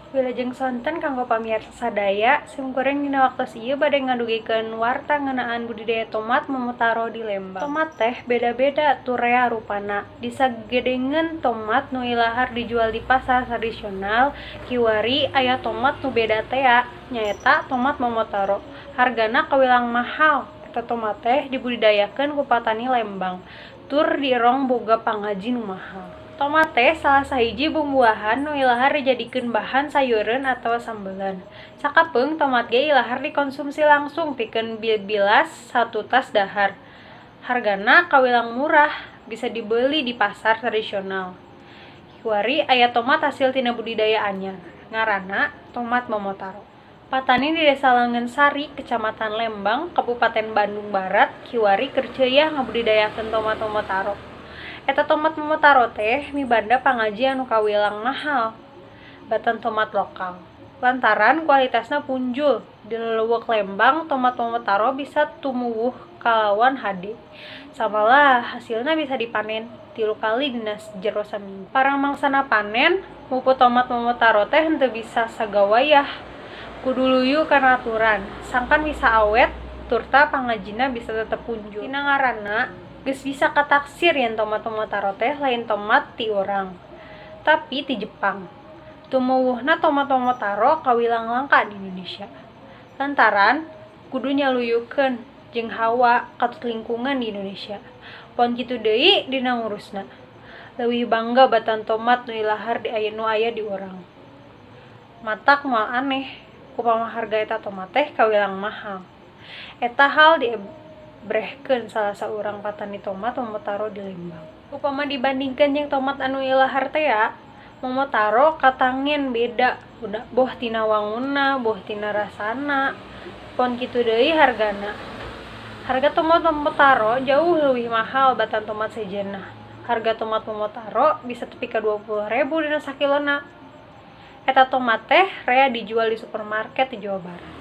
Wilujeng sonten kanggo pamirsa sadaya, simkuring dina waktos ieu bade ngadugikeun warta ngeunaan budidaya tomat Momotaro di Lembang. Tomat teh beda-beda turea rupana. Disagedengeun tomat nu ilahar dijual di pasar tradisional, kiwari aya tomat nu beda tea, nyaeta tomat Momotaro. Hargana kawilang mahal. Eta tomat teh dibudidayakeun ku patani Lembang. Tur dirong boga pangaji nu mahal. Tomat teh salah sahiji bumbuahan nu ilahar dijadikeun bahan sayureun atawa sambelan. Sakapeung tomat ge ilahar dikonsumsi langsung pikeun bilas 1 tas dahar. Hargana kawilang murah, bisa dibeli di pasar tradisional. Kiwari aya tomat hasil tina budidaya anyar, ngaranna tomat Momotaro. Patani di Desa Langensari, Kecamatan Lembang, Kabupaten Bandung Barat, kiwari keur ceuyeah ngabudidayakeun tomat Momotaro. Eta tomat Momotaro teh mibanda pangaji anu kawilang mahal batan tomat lokal. Lantaran kualitasna punjul, di leuweuk Lembang tomat Momotaro bisa tumuwuh kalawan hade. Samalah hasilna bisa dipanen 3 kali dina jero saminggu. Parang mangsana panen, puput tomat Momotaro teh henteu bisa sagawayah. Kudu luyu kana aturan, sangkan bisa awet, turta pangajina bisa tetep punjul. Tina ngaranna geus bisa kataksir yen tomat Momotaro teh lain tomat ti urang, tapi ti Jepang. Tumuwuhna tomat Momotaro kawilang langka di Indonesia. Lantaran kudu nyaluyukeun jeung hawa katut lingkungan di Indonesia. Pon kitu deui dina ngurusna. Leuwih bangga batan tomat nu ilahar nu aya di urang. Matak moal aneh kupama harga eta tomat teh kawilang mahal. Eta hal brehkeun salah saurang patani tomat Momotaro di Lembang. Upama dibandingkeun jeung tomat anu ilahar teh Momotaro katangen beda, boh tina wangunna, boh tina rasana. Pon kitu deui hargana. Harga tomat Momotaro jauh leuwih mahal batan tomat sejenna. Harga tomat Momotaro bisa tepi ka 20.000 dina sakilona. Eta tomat teh rea dijual di supermarket di Jawa Barat.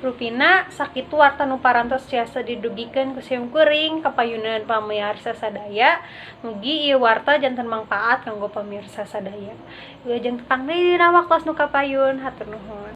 Rupina sakitu warta nu parantos tiasa didugikeun ku simkuring kapayunan pamirsa sadaya. Mugi ieu warta janten mangpaat kanggo pamirsa sadaya. Wilujeng tepang deui dina waktos nu kapayun. Hatur nuhun.